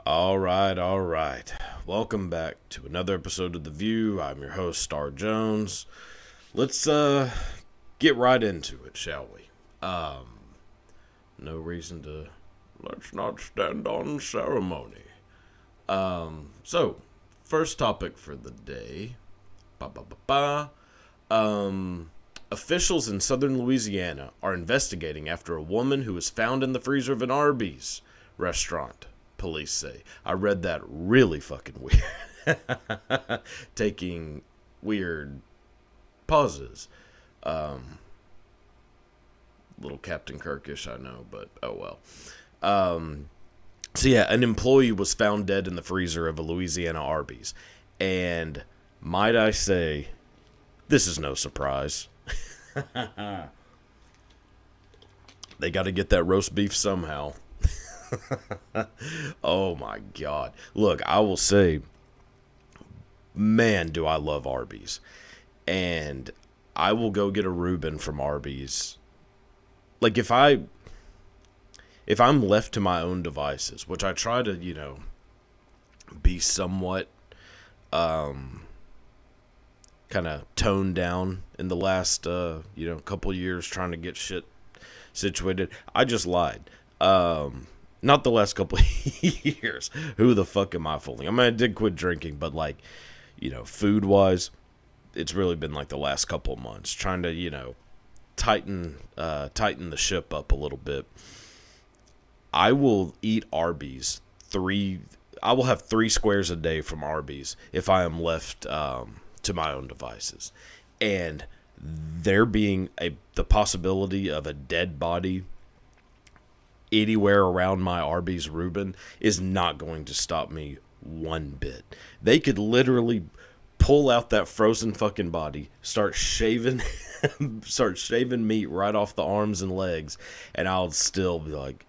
All right, all right. Welcome back to another episode of The View. I'm your host, Star Jones. Let's get right into it, shall we? No reason to let's not stand on ceremony. So first topic for the day. Officials in southern Louisiana are investigating after a woman who was found in the freezer of an Arby's restaurant, police say. I read that really fucking weird. Taking weird pauses. Little Captain Kirkish, I know, but oh well. So yeah, an employee was found dead in the freezer of a Louisiana Arby's. And might I say, this is no surprise. They got to get that roast beef somehow. Oh my God. Look, I will say, man, do I love Arby's. And I will go get a Reuben from Arby's. Like if I'm left to my own devices, which I try to, be somewhat kind of toned down in the last couple years trying to get shit situated. I just lied. Not the last couple of years. Who the fuck am I fooling? I mean, I did quit drinking, but food wise, it's really been like the last couple of months trying to, tighten the ship up a little bit. I will eat Arby's I will have 3 squares a day from Arby's if I am left to my own devices. And there being the possibility of a dead body anywhere around my Arby's Reuben is not going to stop me one bit. They could literally pull out that frozen fucking body, start shaving meat right off the arms and legs, and I'll still be like,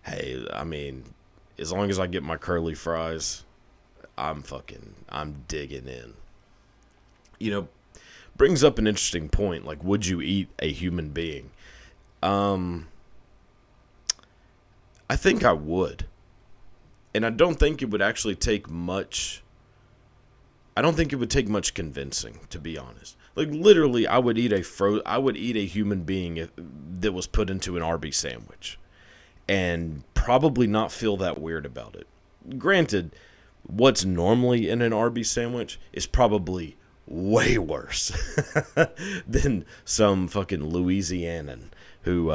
hey, I mean, as long as I get my curly fries, I'm digging in. Brings up an interesting point. Like, would you eat a human being? I think I would. And I don't think it would actually take much. I don't think it would take much convincing, to be honest. Like, literally, I would eat a human being that was put into an Arby's sandwich. And probably not feel that weird about it. Granted, what's normally in an Arby's sandwich is probably way worse than some fucking Louisianan who,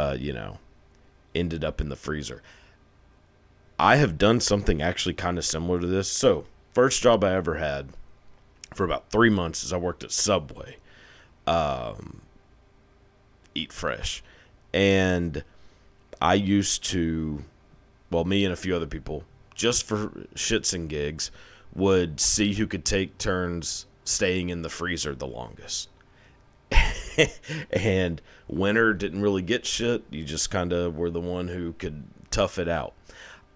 ended up in the freezer. I have done something actually kind of similar to this. So, first job I ever had for about 3 months is I worked at Subway. Eat Fresh. And I used to, me and a few other people, just for shits and gigs, would see who could take turns staying in the freezer the longest. And winner didn't really get shit. You just kind of were the one who could tough it out.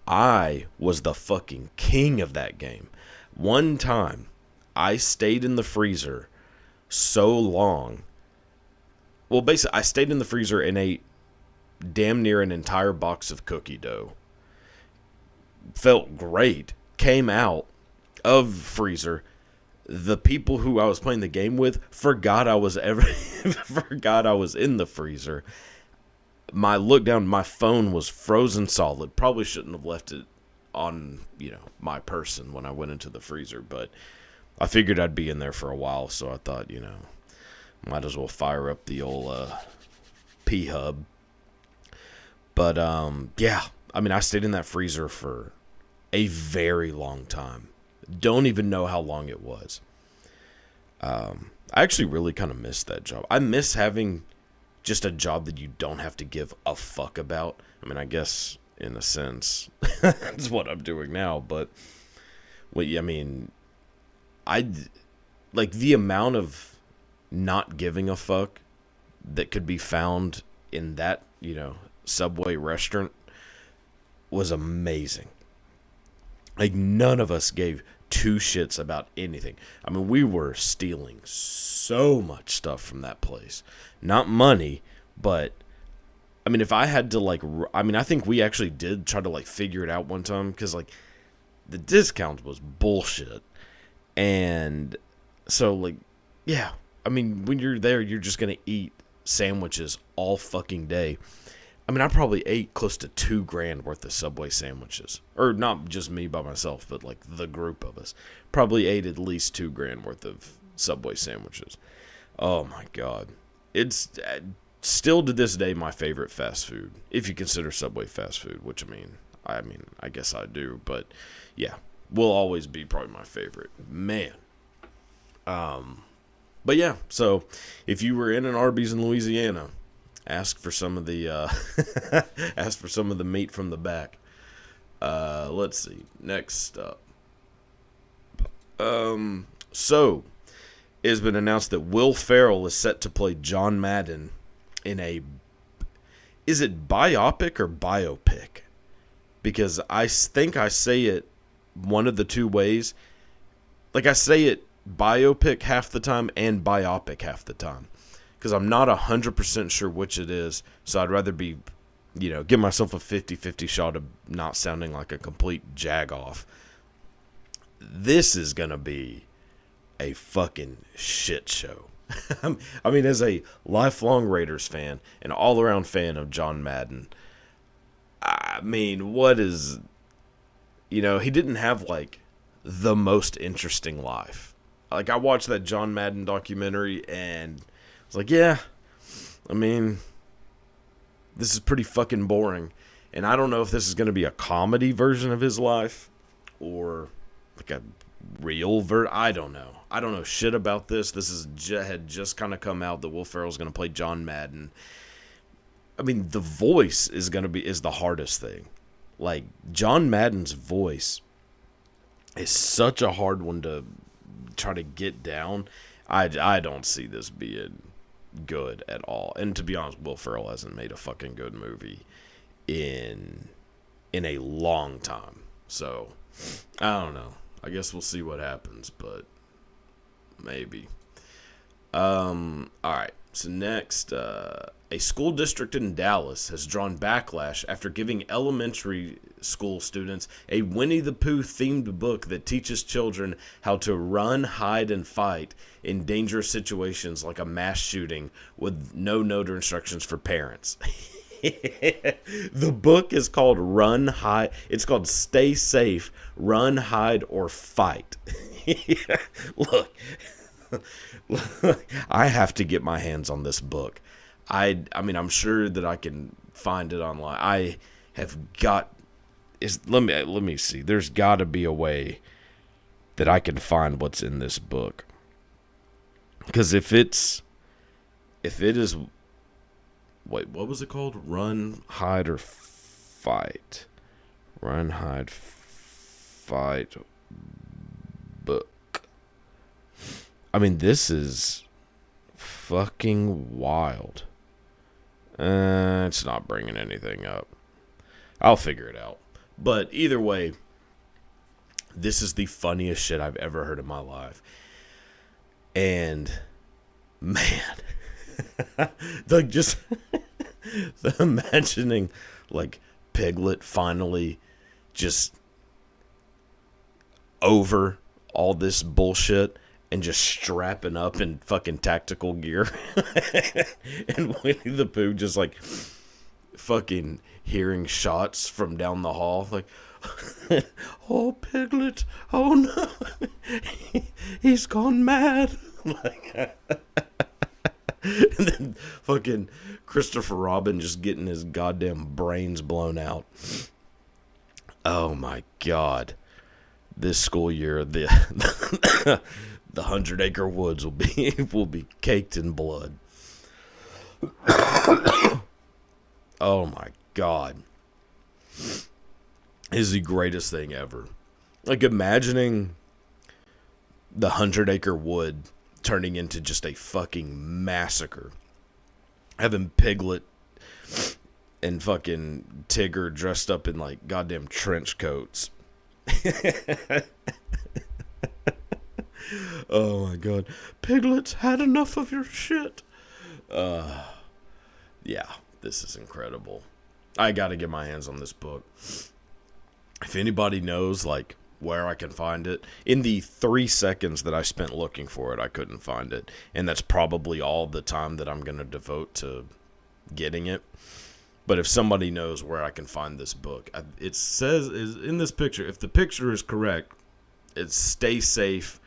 I was the fucking king of that game. One time, I stayed in the freezer so long. Well, basically, I stayed in the freezer and ate damn near an entire box of cookie dough. Felt great. Came out of freezer. The people who I was playing the game with forgot I was in the freezer. Look down, my phone was frozen solid. Probably shouldn't have left it on, my person when I went into the freezer, but I figured I'd be in there for a while, so I thought, might as well fire up the old P-Hub. But, I stayed in that freezer for a very long time. Don't even know how long it was. I actually really kind of miss that job. I miss having just a job that you don't have to give a fuck about. I mean, I guess in a sense, that's what I'm doing now. But, the amount of not giving a fuck that could be found in that, Subway restaurant was amazing. Like, none of us gave 2 shits about anything. I mean, we were stealing so much stuff from that place. Not money, but, if I had to, I think we actually did try to, figure it out one time, because, the discount was bullshit. And so, like, yeah, I mean, when you're there, you're just going to eat sandwiches all fucking day. I mean, I probably ate close to $2,000 worth of Subway sandwiches. Or not just me by myself, but like the group of us. Probably ate at least $2,000 worth of Subway sandwiches. Oh my God. It's still to this day my favorite fast food. If you consider Subway fast food, which I guess I do. But yeah, will always be probably my favorite. Man. But yeah, so if you were in an Arby's in Louisiana, ask for some of the ask for some of the meat from the back. Let's see. Next up. So it has been announced that Will Ferrell is set to play John Madden in a, is it biopic or biopic? Because I think I say it one of the two ways. Like, I say it biopic half the time and biopic half the time. Because I'm not 100% sure which it is. So I'd rather be, give myself a 50-50 shot of not sounding like a complete jag-off. This is going to be a fucking shit show. I mean, as a lifelong Raiders fan, an all-around fan of John Madden, I mean, what is... he didn't have, like, the most interesting life. Like, I watched that John Madden documentary, and I was like, yeah, I mean, this is pretty fucking boring. And I don't know if this is going to be a comedy version of his life, or, like, a real I don't know. I don't know shit about this. This had just kind of come out that Will Ferrell's going to play John Madden. I mean, the voice is the hardest thing. Like, John Madden's voice is such a hard one to try to get down. I don't see this being good at all. And to be honest, Will Ferrell hasn't made a fucking good movie in a long time. So, I don't know. I guess we'll see what happens, but maybe. Alright, so next, a school district in Dallas has drawn backlash after giving elementary school students a Winnie the Pooh themed book that teaches children how to run, hide, and fight in dangerous situations like a mass shooting with no note or instructions for parents. The book is called it's called Stay Safe, Run, Hide, or Fight. Look, I have to get my hands on this book. I mean, I'm sure that I can find it online. I have got... Let me see. There's got to be a way that I can find what's in this book. Because if it is... Wait, what was it called? Run, Hide, or Fight. Run, Hide, Fight book. I mean, this is fucking wild. It's not bringing anything up. I'll figure it out. But either way, this is the funniest shit I've ever heard in my life. And, man... like, just imagining, like, Piglet finally just over all this bullshit and just strapping up in fucking tactical gear. And Winnie the Pooh just, like, fucking hearing shots from down the hall. Like, oh, Piglet, oh no, he's gone mad. Like, and then fucking Christopher Robin just getting his goddamn brains blown out. Oh my God. This school year, the 100-acre woods will be caked in blood. Oh my God. It is the greatest thing ever. Like, imagining the 100-acre wood turning into just a fucking massacre. Having Piglet and fucking Tigger dressed up in, like, goddamn trench coats. Oh my God. Piglet's had enough of your shit. Yeah, this is incredible. I gotta get my hands on this book. If anybody knows, like, where I can find it. In the 3 seconds that I spent looking for it, I couldn't find it. And that's probably all the time that I'm going to devote to getting it. But if somebody knows where I can find this book, it says is in this picture, if the picture is correct, it's stay safe.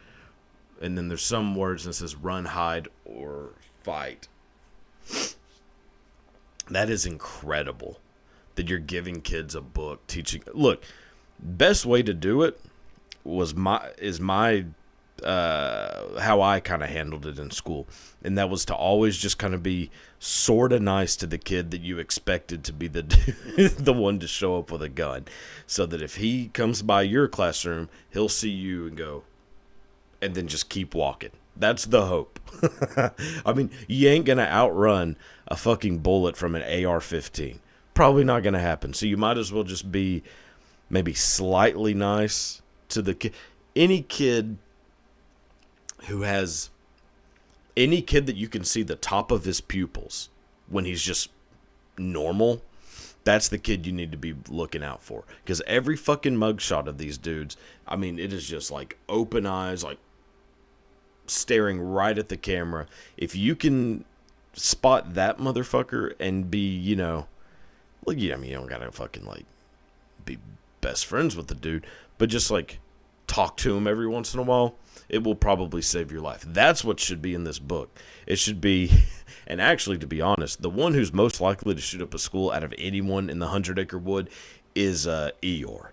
And then there's some words that says run, hide, or fight. That is incredible that you're giving kids a book teaching. Look, best way to do it was how I kind of handled it in school. And that was to always just kind of be sort of nice to the kid that you expected to be the one to show up with a gun. So that if he comes by your classroom, he'll see you and go, and then just keep walking. That's the hope. I mean, you ain't going to outrun a fucking bullet from an AR-15. Probably not going to happen. So you might as well just be maybe slightly nice to the kid. Any kid that you can see the top of his pupils when he's just normal, that's the kid you need to be looking out for. Because every fucking mugshot of these dudes, I mean, it is just like open eyes, like staring right at the camera. If you can spot that motherfucker and be, you know, well, yeah, I mean, you don't gotta fucking like be best friends with the dude, but just like talk to him every once in a while, it will probably save your life. That's what should be in this book. It should be, and actually, to be honest, the one who's most likely to shoot up a school out of anyone in the 100-acre wood is Eeyore.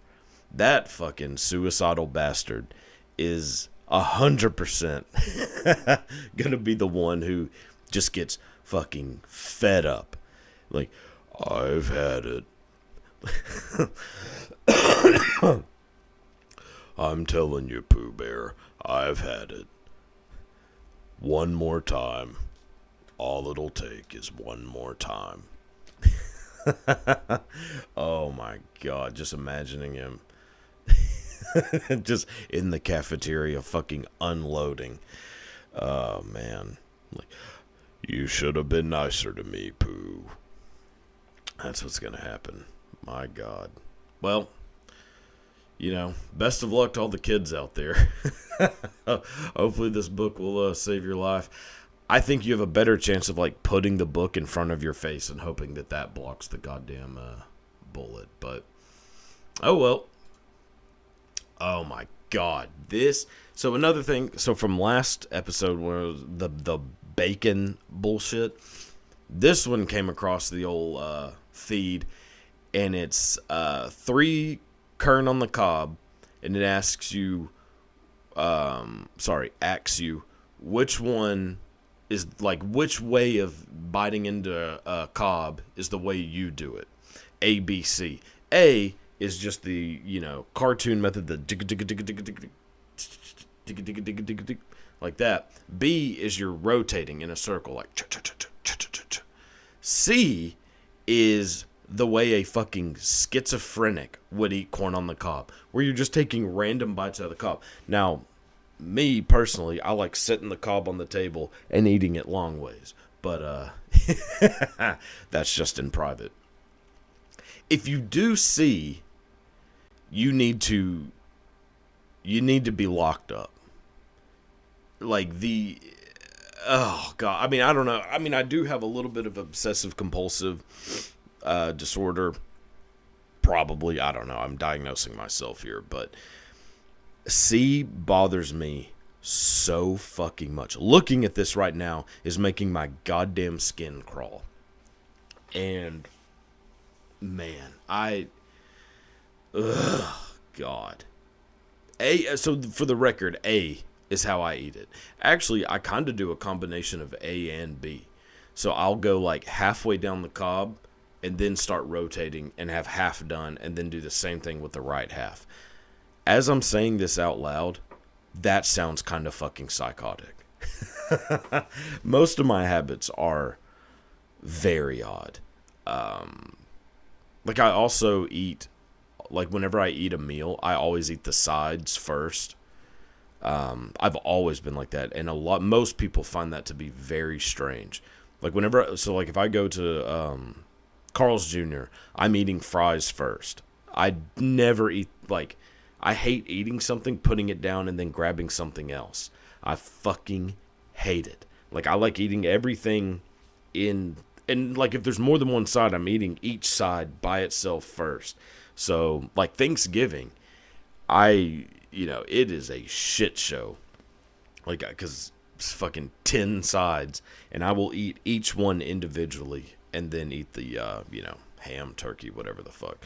That fucking suicidal bastard is 100% gonna be the one who just gets fucking fed up. Like, I've had it. I'm telling you, Pooh Bear, I've had it. One more time. All it'll take is one more time. Oh my God, just imagining him just in the cafeteria fucking unloading. Oh man. Like, you should have been nicer to me, Pooh. That's what's gonna happen. My God. Well, you know, best of luck to all the kids out there. Hopefully this book will save your life. I think you have a better chance of like putting the book in front of your face and hoping that blocks the goddamn bullet. But oh well. Oh my God. So another thing. So from last episode where the bacon bullshit, this one came across the old feed, and it's 3 kern on the cob, and it asks you which one is like, which way of biting into a cob is the way you do it. A, B, C. A is just the, you know, cartoon method, the like that. B is you're rotating in a circle, like C is the way a fucking schizophrenic would eat corn on the cob, where you're just taking random bites out of the cob. Now, me personally, I like setting the cob on the table and eating it long ways, but that's just in private. If you do see, you need to be locked up. Like oh God, I mean, I don't know. I mean, I do have a little bit of obsessive compulsive disorder. Probably, I don't know. I'm diagnosing myself here, but C bothers me so fucking much. Looking at this right now is making my goddamn skin crawl. And man, God. So for the record, A is how I eat it. Actually, I kind of do a combination of A and B. So I'll go like halfway down the cob and then start rotating and have half done and then do the same thing with the right half. As I'm saying this out loud, that sounds kind of fucking psychotic. Most of my habits are very odd. Like I also eat, like whenever I eat a meal, I always eat the sides first. I've always been like that, and most people find that to be very strange. Like like if I go to Carl's Jr., I'm eating fries first. I never eat, like, I hate eating something, putting it down, and then grabbing something else. I fucking hate it. Like, I like eating everything in, and like if there's more than one side, I'm eating each side by itself first. So like Thanksgiving, it is a shit show. Like, because it's fucking 10 sides, and I will eat each one individually and then eat the, ham, turkey, whatever the fuck.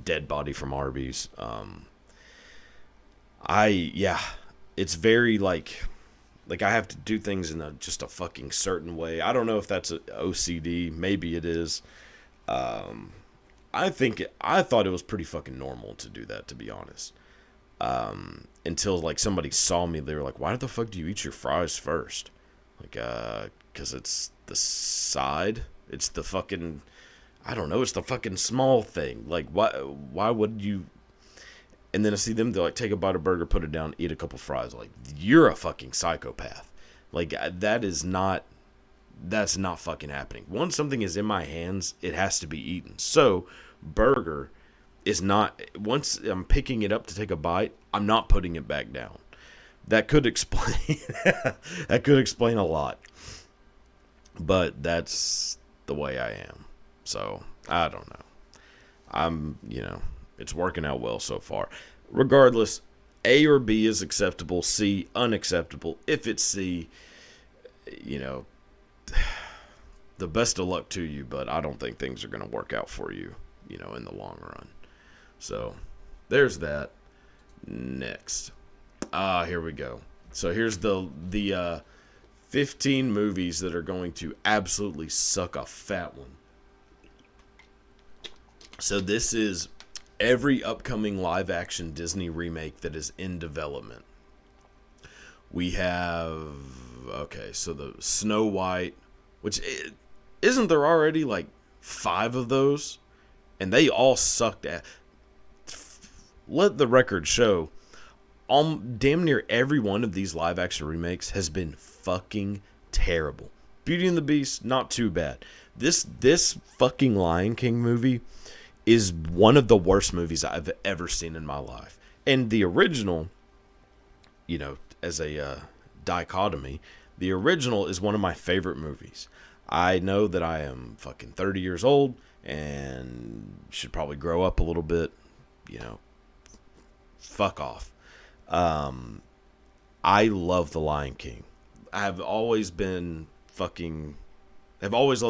Dead body from Arby's. It's very like I have to do things in just a fucking certain way. I don't know if that's a OCD. Maybe it is. I thought it was pretty fucking normal to do that, to be honest. Until like somebody saw me, they were like, "Why the fuck do you eat your fries first?" Like, because it's the side. It's the fucking, I don't know. It's the fucking small thing. Like, why would you? And then I see them, they're like, take a bite of burger, put it down, eat a couple fries. Like, you're a fucking psychopath. Like, that's not fucking happening. Once something is in my hands, it has to be eaten. So, burger is not, once I'm picking it up to take a bite, I'm not putting it back down. That could explain, a lot. But that's the way I am. So, I don't know. It's working out well so far. Regardless, A or B is acceptable, C unacceptable. If it's C, the best of luck to you, but I don't think things are going to work out for you, in the long run. So, there's that. Next. Here we go. So, here's the 15 movies that are going to absolutely suck a fat one. So this is every upcoming live-action Disney remake that is in development. We have, so the Snow White, which isn't there already like 5 of those? And they all sucked at. Let the record show, damn near every one of these live-action remakes has been fucking terrible. Beauty and the Beast, not too bad. This fucking Lion King movie is one of the worst movies I've ever seen in my life. And the original, as a dichotomy, the original is one of my favorite movies. I know that I am fucking 30 years old and should probably grow up a little bit, fuck off. I love The Lion King. I've always loved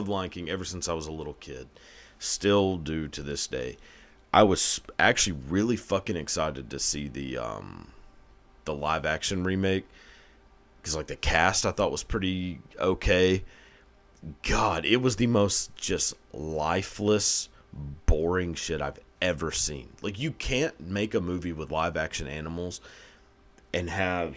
Lion King ever since I was a little kid. Still do to this day. I was actually really fucking excited to see the live action remake, because like the cast I thought was pretty okay. God, it was the most just lifeless, boring shit I've ever seen. Like, you can't make a movie with live action animals and have,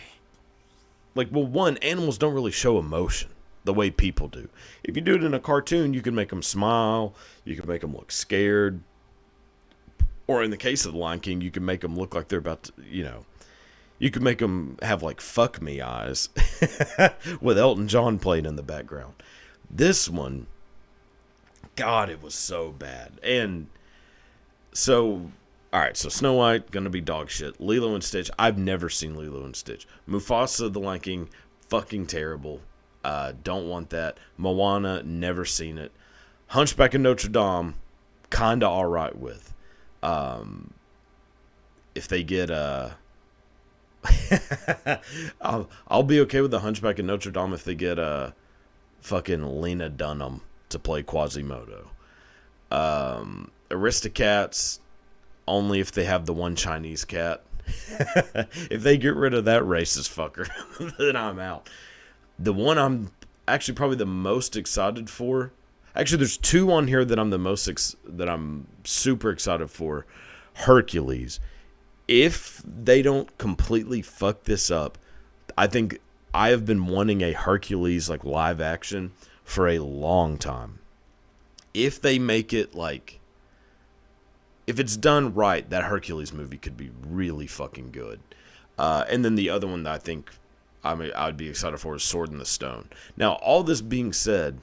like, well, one, animals don't really show emotion the way people do. If you do it in a cartoon, you can make them smile, you can make them look scared, or in the case of the Lion King, you can make them look like they're about to, you can make them have like fuck me eyes with Elton John playing in the background. This one, God, it was so bad. And so, alright, so Snow White, gonna be dog shit. Lilo and Stitch, I've never seen Lilo and Stitch. Mufasa, the Lion King, fucking terrible. Don't want that. Moana, never seen it. Hunchback of Notre Dame, kinda alright with. If they get I'll be okay with the Hunchback of Notre Dame if they get fucking Lena Dunham to play Quasimodo. Aristocats, only if they have the one Chinese cat. If they get rid of that racist fucker, then I'm out. The one I'm actually probably the most excited for. Actually, there's 2 on here that I'm super excited for. Hercules. If they don't completely fuck this up, I think I have been wanting a Hercules like live action for a long time. If they make it like, if it's done right, that Hercules movie could be really fucking good. And then the other one that I think I'd be excited for is Sword in the Stone. Now, all this being said,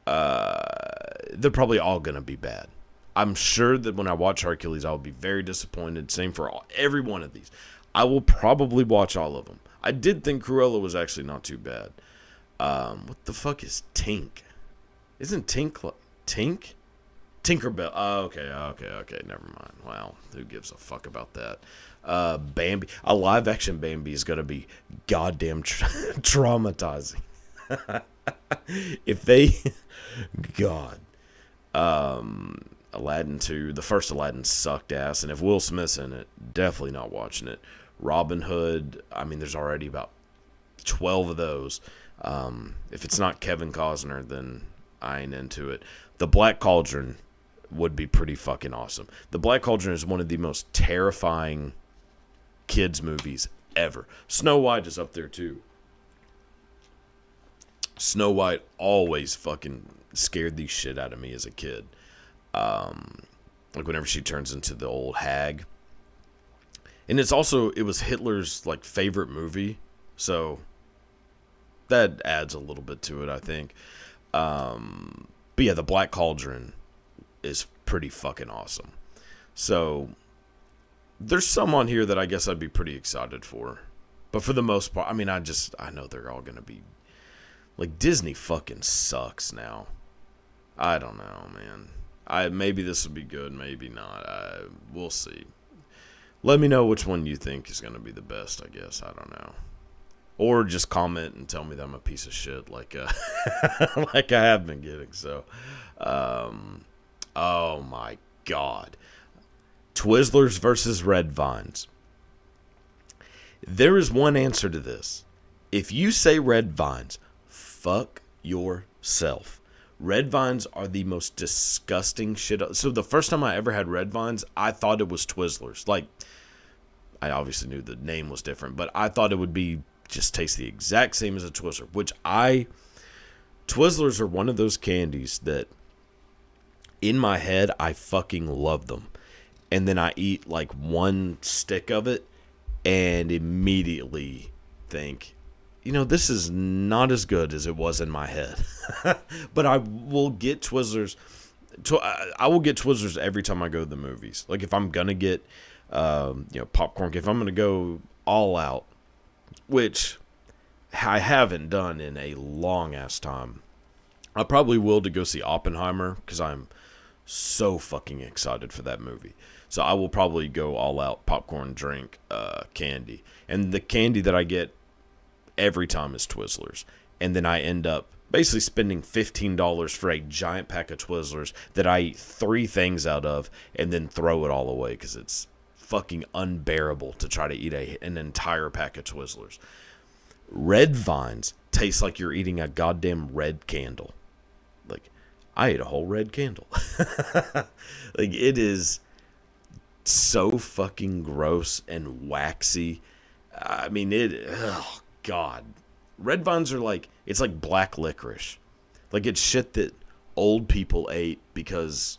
they're probably all going to be bad. I'm sure that when I watch Hercules, I'll be very disappointed. Same for every one of these. I will probably watch all of them. I did think Cruella was actually not too bad. What the fuck is Tink? Isn't Tink Tink? Tinkerbell. Oh, okay. Never mind. Wow, who gives a fuck about that? Bambi. A live action Bambi is gonna be goddamn traumatizing. If they, God, Aladdin 2, the first Aladdin sucked ass, and if Will Smith's in it, definitely not watching it. Robin Hood. I mean, there's already about 12 of those. If it's not Kevin Costner, then I ain't into it. The Black Cauldron would be pretty fucking awesome. The Black Cauldron is one of the most terrifying kids movies ever. Snow White is up there too. Snow White always fucking scared the shit out of me as a kid. Like whenever she turns into the old hag. And it was Hitler's like favorite movie. So that adds a little bit to it, I think. But yeah, the Black Cauldron is pretty fucking awesome. So there's some on here that I guess I'd be pretty excited for. But for the most part, I mean, I know they're all going to be like, Disney fucking sucks now. I don't know, man. Maybe this will be good, maybe not. We'll see. Let me know which one you think is going to be the best, I guess. I don't know. Or just comment and tell me that I'm a piece of shit like like I have been getting. So, oh my God. Twizzlers versus Red Vines. There is one answer to this. If you say Red Vines, fuck yourself. Red Vines are the most disgusting shit. So the first time I ever had Red Vines, I thought it was Twizzlers. Like, I obviously knew the name was different, but I thought it would be just taste the exact same as a Twizzler, Twizzlers are one of those candies that in my head, I fucking love them. And then I eat like one stick of it and immediately think, this is not as good as it was in my head. But I will get Twizzlers. I will get Twizzlers every time I go to the movies. Like if I'm going to get, popcorn, if I'm going to go all out, which I haven't done in a long ass time. I probably will to go see Oppenheimer because I'm so fucking excited for that movie. So I will probably go all out, popcorn, drink, candy. And the candy that I get every time is Twizzlers. And then I end up basically spending $15 for a giant pack of Twizzlers that I eat 3 things out of and then throw it all away because it's fucking unbearable to try to eat an entire pack of Twizzlers. Red Vines taste like you're eating a goddamn red candle. Like, I ate a whole red candle. Like, it is so fucking gross and waxy. I mean, oh God. Red Vines are like, it's like black licorice. Like, it's shit that old people ate because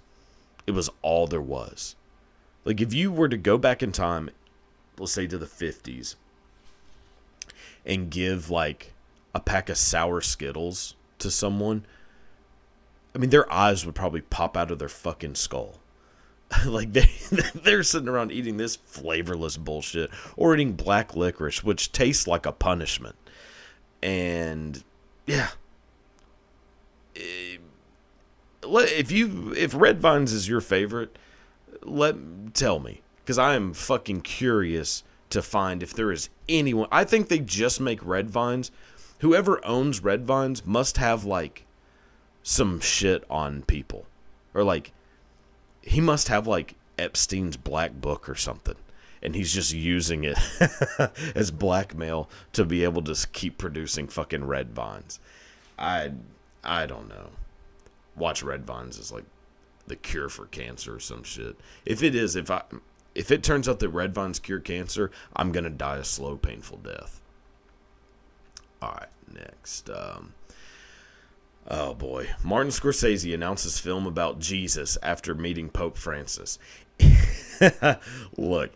it was all there was. Like, if you were to go back in time, let's say to the 50s, and give, like, a pack of sour Skittles to someone, I mean, their eyes would probably pop out of their fucking skull. Like, they're sitting around eating this flavorless bullshit, or eating black licorice, which tastes like a punishment. And, yeah. If Red Vines is your favorite, tell me, because I am fucking curious to find if there is anyone. I think they just make Red Vines. Whoever owns Red Vines must have like some shit on people, or like he must have like Epstein's black book or something, and he's just using it as blackmail to be able to keep producing fucking Red Vines. I don't know. Watch Red Vines is like the cure for cancer or some shit. If it is, if it turns out that Red Vines cure cancer, I'm gonna die a slow, painful death. Alright, next. Oh boy. Martin Scorsese announces film about Jesus after meeting Pope Francis. Look,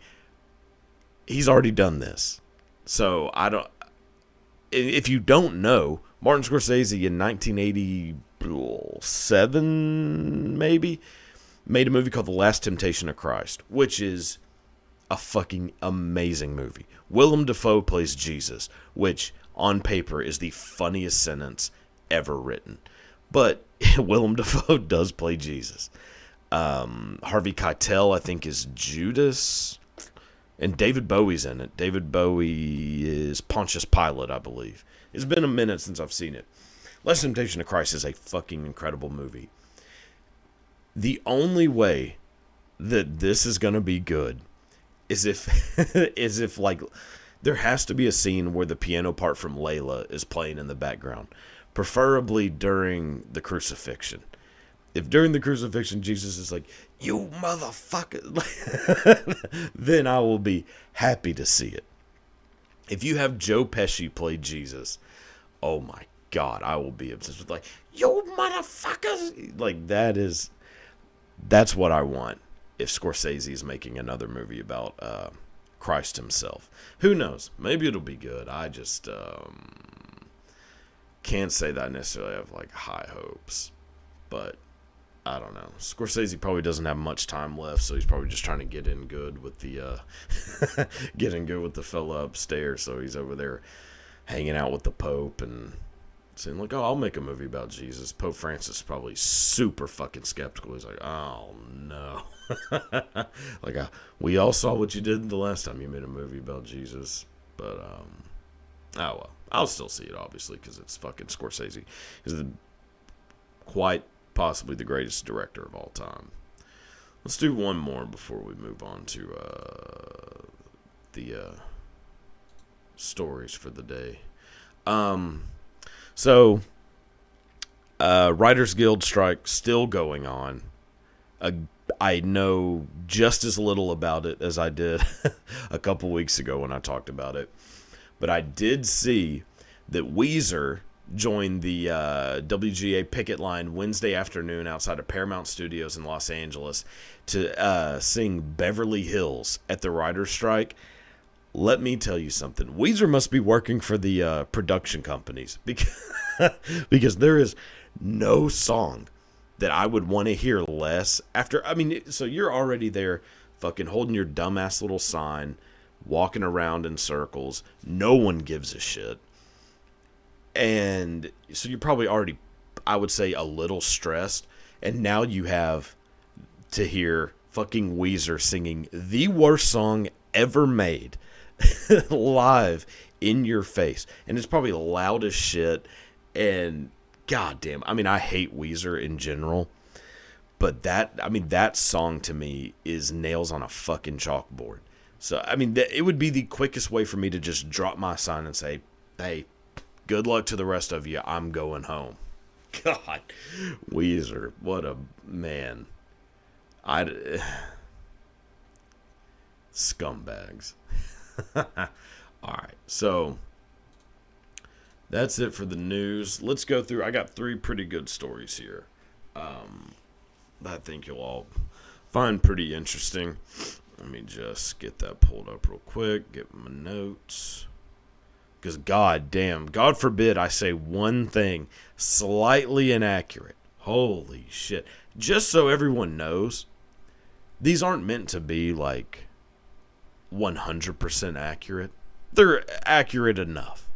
he's already done this. So if you don't know, Martin Scorsese in 1987, maybe, made a movie called The Last Temptation of Christ, which is a fucking amazing movie. Willem Dafoe plays Jesus, which on paper is the funniest sentence ever written. But Willem Dafoe does play Jesus. Harvey Keitel, I think, is Judas. And David Bowie's in it. David Bowie is Pontius Pilate, I believe. It's been a minute since I've seen it. Last Temptation of Christ is a fucking incredible movie. The only way that this is going to be good is if like there has to be a scene where the piano part from Layla is playing in the background, preferably during the crucifixion. If during the crucifixion Jesus is like, "You motherfucker," then I will be happy to see it. If you have Joe Pesci play Jesus, oh my God, I will be obsessed with like, "You motherfuckers!" Like that's what I want. If Scorsese is making another movie about Christ himself, who knows? Maybe it'll be good. I just can't say that I necessarily have like high hopes, but I don't know. Scorsese probably doesn't have much time left, so he's probably just trying to get in good with the fella upstairs. So he's over there hanging out with the Pope and saying like, "Oh, I'll make a movie about Jesus." Pope Francis is probably super fucking skeptical. He's like, "Oh no." Like, we all saw what you did the last time you made a movie about Jesus, but oh well, I'll still see it obviously because it's fucking Scorsese. He's quite possibly the greatest director of all time. Let's do one more before we move on to the stories for the day. So Writers Guild strike still going on. I know just as little about it as I did a couple weeks ago when I talked about it. But I did see that Weezer joined the WGA picket line Wednesday afternoon outside of Paramount Studios in Los Angeles to sing Beverly Hills at the writer's strike. Let me tell you something. Weezer must be working for the production companies because there is no song that I would want to hear less after. I mean, so you're already there fucking holding your dumbass little sign, walking around in circles. No one gives a shit. And so you're probably already, I would say, a little stressed. And now you have to hear fucking Weezer singing the worst song ever made live in your face. And it's probably loud as shit. And goddamn, I mean, I hate Weezer in general. But that song to me is nails on a fucking chalkboard. So, I mean, it would be the quickest way for me to just drop my sign and say, "Hey, good luck to the rest of you. I'm going home." God, Weezer, what a man. Scumbags. Alright, so that's it for the news. Let's go through. I got 3 pretty good stories here. I think you'll all find pretty interesting. Let me just get that pulled up real quick. Get my notes. Because God forbid I say one thing slightly inaccurate. Holy shit. Just so everyone knows, these aren't meant to be like 100% accurate. They're accurate enough.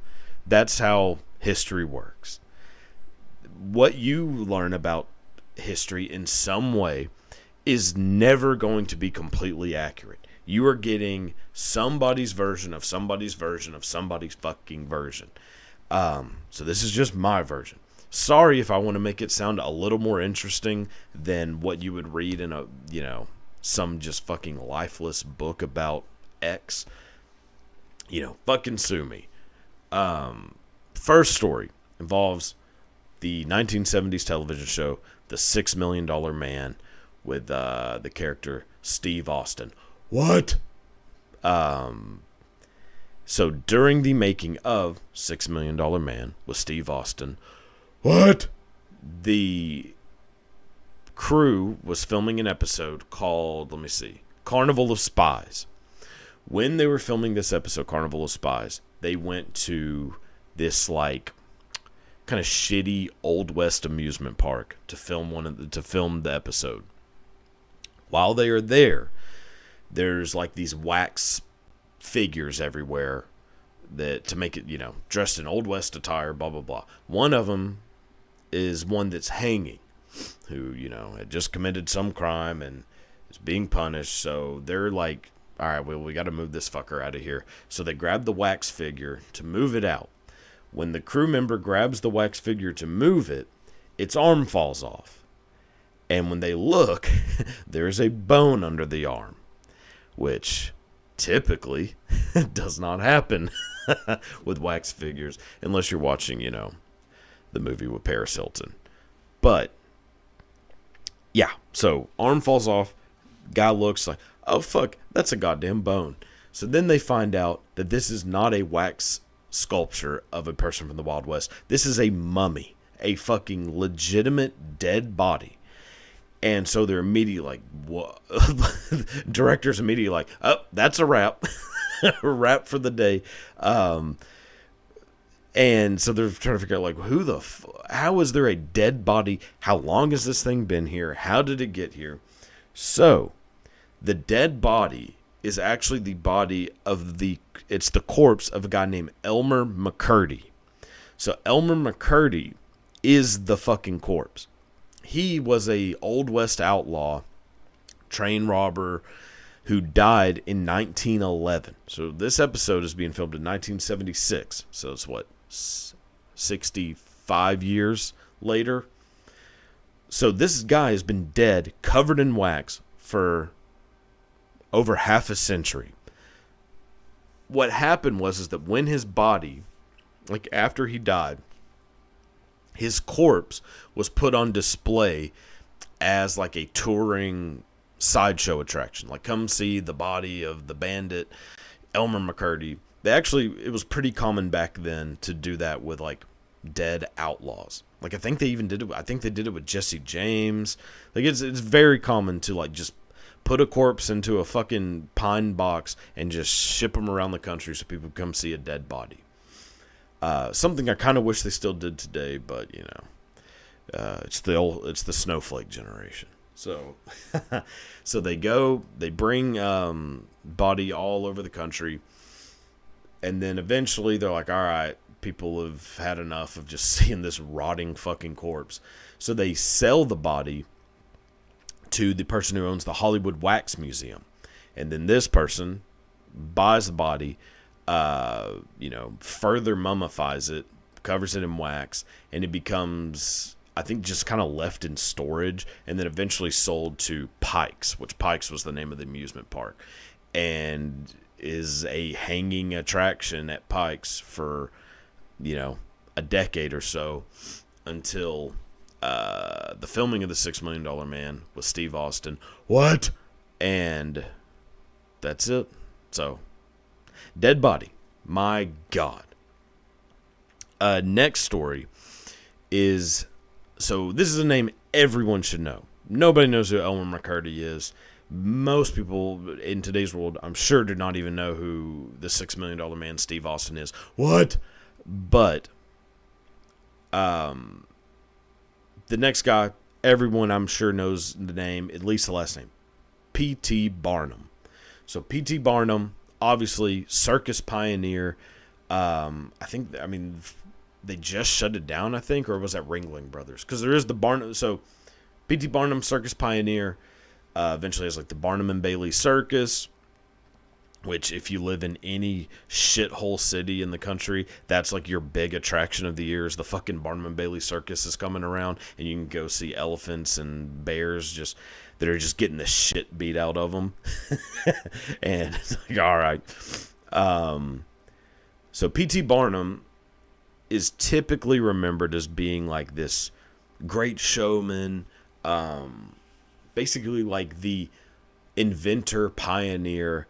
That's how history works. What you learn about history in some way is never going to be completely accurate. You are getting somebody's version of somebody's version of somebody's fucking version. So this is just my version. Sorry if I want to make it sound a little more interesting than what you would read in a, some just fucking lifeless book about X. Fucking sue me. First story involves the 1970s television show, The $6 Million Man, with the character Steve Austin. What? So during the making of $6 Million Man with Steve Austin, what? The crew was filming an episode called, Carnival of Spies. When they were filming this episode, Carnival of Spies, they went to this kind of shitty Old West amusement park to film the episode. While they are there, there's like these wax figures everywhere that to make it, dressed in Old West attire, blah, blah, blah. One of them is one that's hanging, who, had just committed some crime and is being punished. So they're like, all right, well, we got to move this fucker out of here. So they grab the wax figure to move it out. When the crew member grabs the wax figure to move it, its arm falls off. And when they look, there's a bone under the arm, which typically does not happen with wax figures unless you're watching, the movie with Paris Hilton. But yeah, so arm falls off. Guy looks like, oh fuck, that's a goddamn bone. So then they find out that this is not a wax sculpture of a person from the Wild West. This is a mummy, a fucking legitimate dead body. And so they're immediately like, what? Director's immediately like, oh, that's a wrap. A wrap for the day. And so they're trying to figure out, like, how is there a dead body? How long has this thing been here? How did it get here? So the dead body is actually the body of it's the corpse of a guy named Elmer McCurdy. So Elmer McCurdy is the fucking corpse. He was a Old West outlaw, train robber, who died in 1911. So this episode is being filmed in 1976. So it's what, 65 years later? So this guy has been dead, covered in wax, for over half a century. What happened is that when his body, like after he died, his corpse was put on display as like a touring sideshow attraction. Like, come see the body of the bandit Elmer McCurdy. It was pretty common back then to do that with like dead outlaws. Like, I think they did it with Jesse James. Like, it's very common to like just put a corpse into a fucking pine box and just ship them around the country so people come see a dead body. Something I kind of wish they still did today, but it's the snowflake generation. So, so they bring body all over the country, and then eventually they're like, all right, people have had enough of just seeing this rotting fucking corpse. So they sell the body to the person who owns the Hollywood Wax Museum, and then this person buys the body, further mummifies it, covers it in wax, and it becomes, I think, just kind of left in storage, and then eventually sold to Pikes, which Pikes was the name of the amusement park, and is a hanging attraction at Pikes for, a decade or so, until the filming of The $6 Million Man with Steve Austin. What? And that's it. So, dead body. My God. Next story is, so this is a name everyone should know. Nobody knows who Elmer McCurdy is. Most people in today's world, I'm sure, do not even know who the $6 Million Man Steve Austin is. What? But the next guy, everyone I'm sure knows the name, at least the last name, P.T. Barnum. So P.T. Barnum, obviously circus pioneer. They just shut it down, I think, or was that Ringling Brothers? Because there is the Barnum. So P.T. Barnum, circus pioneer, eventually has like the Barnum and Bailey Circus, which if you live in any shithole city in the country, that's like your big attraction of the year is the fucking Barnum and Bailey Circus is coming around, and you can go see elephants and bears that are just getting the shit beat out of them. And it's like, all right. So P.T. Barnum is typically remembered as being like this great showman, basically like the inventor, pioneer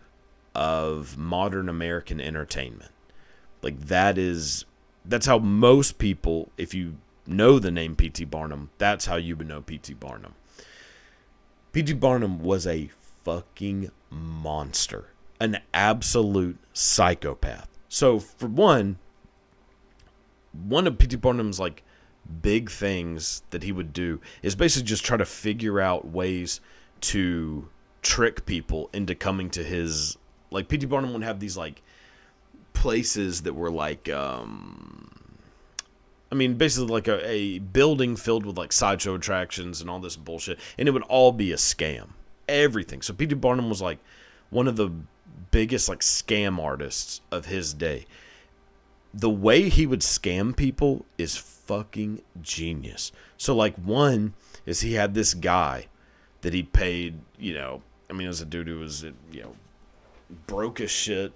of modern American entertainment. Like that's how most people, if you know the name P.T. Barnum, that's how you would know P.T. Barnum. P.T. Barnum was a fucking monster, an absolute psychopath. So for one of P.T. Barnum's like big things that he would do is basically just try to figure out ways to trick people into coming to his, like, P.T. Barnum would have these, like, places that were, like, basically like a building filled with, like, sideshow attractions and all this bullshit, and it would all be a scam. Everything. So P.T. Barnum was, like, one of the biggest, like, scam artists of his day. The way he would scam people is fucking genius. So, like, one is he had this guy that he paid, it was a dude who was, broke as shit.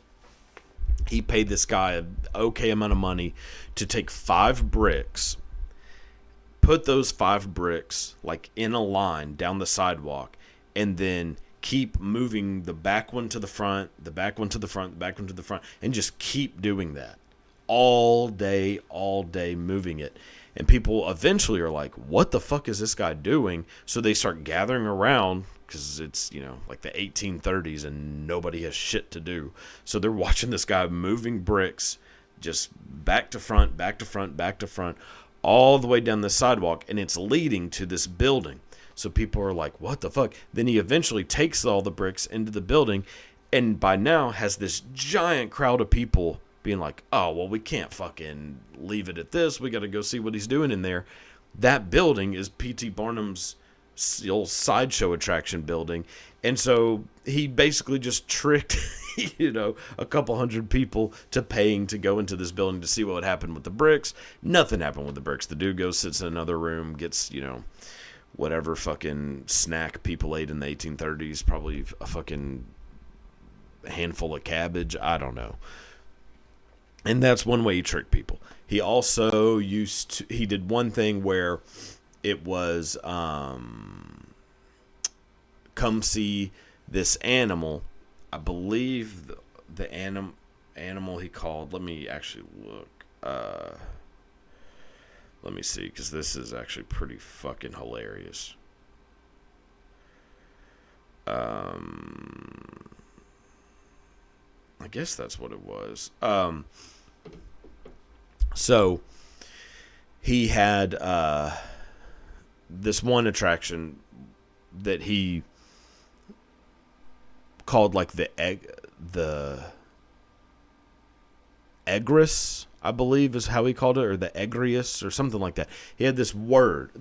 He paid this guy an okay amount of money to take 5 bricks, put those 5 bricks, like, in a line down the sidewalk, and then keep moving the back one to the front, the back one to the front, the back one to the front, and just keep doing that. All day, moving it. And people eventually are like, what the fuck is this guy doing? So they start gathering around, because it's, like the 1830s and nobody has shit to do. So they're watching this guy moving bricks just back to front, back to front, back to front, all the way down the sidewalk, and it's leading to this building. So people are like, what the fuck? Then he eventually takes all the bricks into the building, and by now has this giant crowd of people being like, oh, well, we can't fucking leave it at this. We got to go see what he's doing in there. That building is P.T. Barnum's old sideshow attraction building. And so he basically just tricked, a couple hundred people to paying to go into this building to see what would happen with the bricks. Nothing happened with the bricks. The dude goes, sits in another room, gets, whatever fucking snack people ate in the 1830s, probably a fucking handful of cabbage. I don't know. And that's one way he tricked people. He also he did one thing where it was, come see this animal. I believe the animal he called, let me actually look. Let me see, because this is actually pretty fucking hilarious. I guess that's what it was. So he had this one attraction that he called, like, the Egris, I believe is how he called it, or the Egrius or something like that. He had this bird,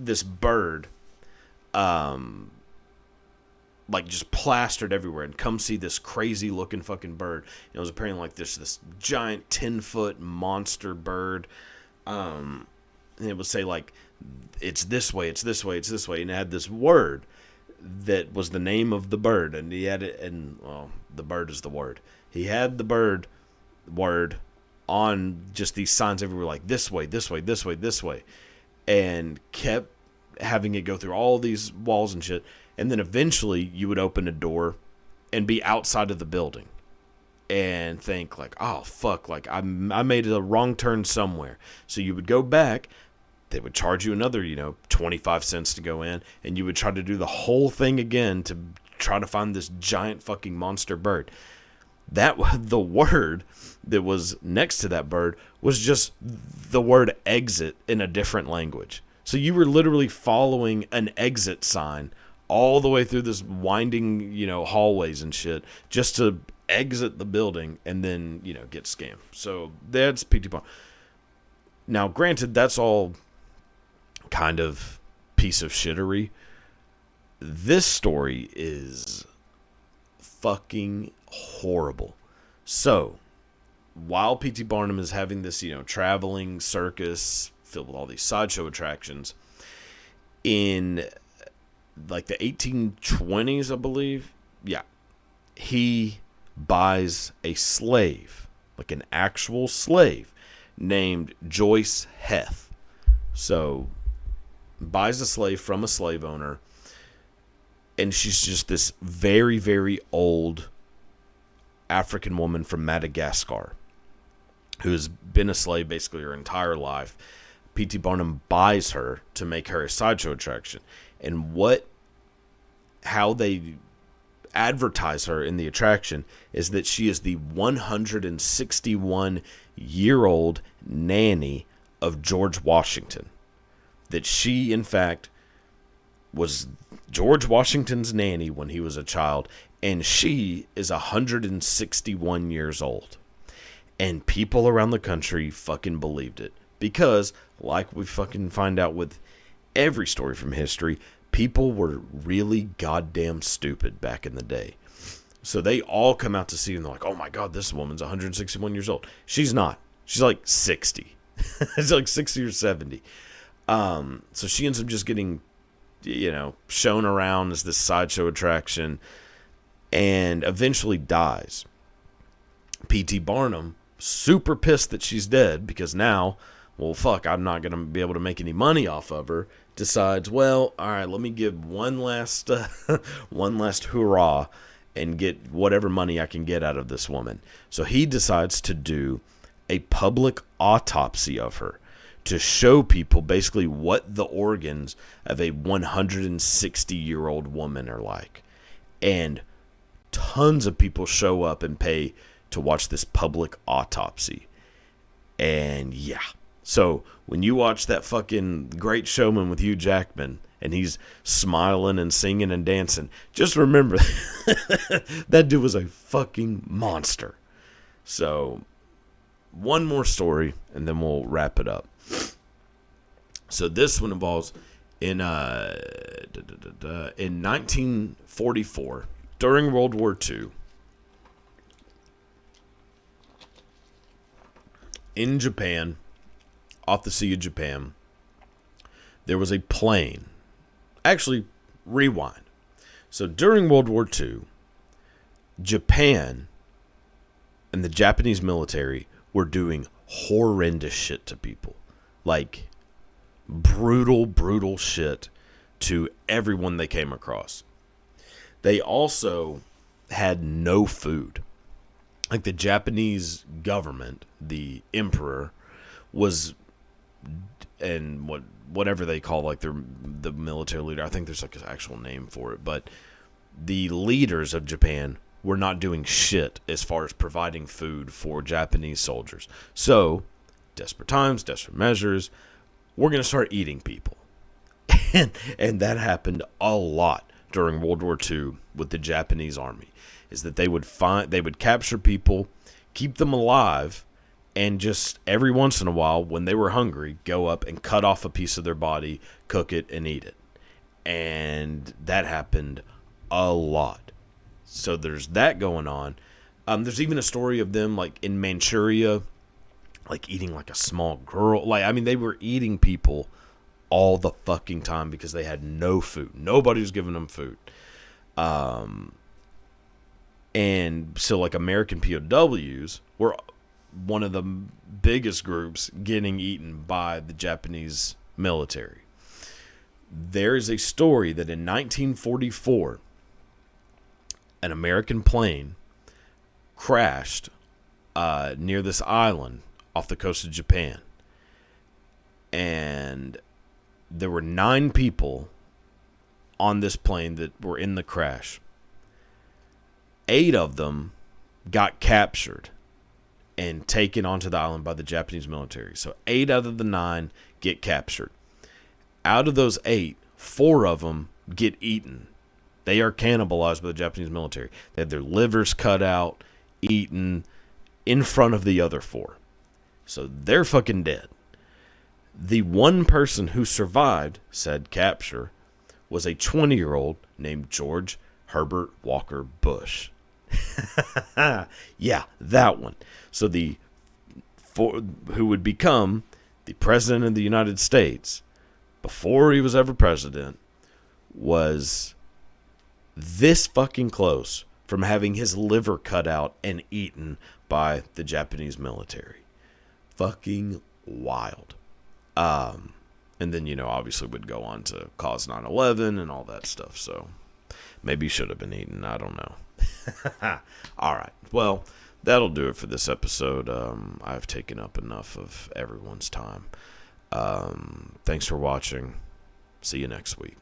like, just plastered everywhere, and come see this crazy looking fucking bird. It was apparently like this giant 10-foot monster bird. And it would say, like, it's this way, it's this way, it's this way. And it had this word that was the name of the bird. And he had it, and, well, the bird is the word. He had the bird word on just these signs everywhere, like, this way, this way, this way, this way. And kept having it go through all these walls and shit. And then eventually you would open a door and be outside of the building and think, like, oh, fuck, like, I made a wrong turn somewhere. So you would go back. They would charge you another, 25 cents to go in. And you would try to do the whole thing again to try to find this giant fucking monster bird. The word that was next to that bird was just the word exit in a different language. So you were literally following an exit sign all the way through this winding, hallways and shit, just to exit the building and then, get scammed. So that's P.T. Barnum. Now, granted, that's all kind of piece of shittery. This story is fucking horrible. So, while P.T. Barnum is having this, traveling circus filled with all these sideshow attractions, in like the 1820s, I believe, he buys a slave, like an actual slave, named Joyce Heth. So, buys a slave from a slave owner, and she's just this very, very old African woman from Madagascar who's been a slave basically her entire life. P.T. Barnum buys her to make her a sideshow attraction. And how they advertise her in the attraction is that she is the 161-year-old nanny of George Washington. That she, in fact, was George Washington's nanny when he was a child, and she is 161 years old. And people around the country fucking believed it. Because, like we fucking find out with every story from history, people were really goddamn stupid back in the day. So they all come out to see, and they're like, oh my God, this woman's 161 years old. She's not. She's like 60. She's like 60 or 70. So she ends up just getting, shown around as this sideshow attraction, and eventually dies. P.T. Barnum, super pissed that she's dead, because now, well, fuck, I'm not going to be able to make any money off of her, decides, well, all right, let me give one last hurrah and get whatever money I can get out of this woman. So he decides to do a public autopsy of her to show people basically what the organs of a 160-year-old woman are like. And tons of people show up and pay to watch this public autopsy. And yeah. So when you watch that fucking Great Showman with Hugh Jackman, and he's smiling and singing and dancing, just remember that dude was a fucking monster. So one more story, and then we'll wrap it up. So this one involves in 1944, during World War II, in Japan, off the Sea of Japan, there was a plane. Actually, rewind. So during World War II, Japan and the Japanese military were doing horrendous shit to people. Like, brutal shit to everyone they came across. They also had no food. Like, the Japanese government, the emperor, was, and whatever they call, like, the military leader, I think there's like an actual name for it, but the leaders of Japan were not doing shit as far as providing food for Japanese soldiers. So, desperate times, desperate measures, we're going to start eating people. And that happened a lot during World War II with the Japanese army, is that they would capture people, keep them alive, and just every once in a while, when they were hungry, go up and cut off a piece of their body, cook it, and eat it. And that happened a lot. So there's that going on. There's even a story of them, like, in Manchuria, like, eating, like, a small girl. Like, I mean, they were eating people all the fucking time because they had no food. Nobody was giving them food. And so, like, American POWs were one of the biggest groups getting eaten by the Japanese military. There is a story that in 1944, an American plane crashed near this island off the coast of Japan. And there were 9 people on this plane that were in the crash. 8 of them got captured and taken onto the island by the Japanese military. So 8 out of the 9 get captured. Out of those 8, 4 of them get eaten. They are cannibalized by the Japanese military. They had their livers cut out, eaten in front of the other 4. So they're fucking dead. The one person who survived said capture was a 20-year-old named George Herbert Walker Bush. Yeah, that one. So who would become the president of the United States before he was ever president was this fucking close from having his liver cut out and eaten by the Japanese military. Fucking wild. And then, obviously would go on to cause 9/11 and all that stuff. So maybe he should have been eaten. I don't know. All right. Well, that'll do it for this episode. I've taken up enough of everyone's time. Thanks for watching. See you next week.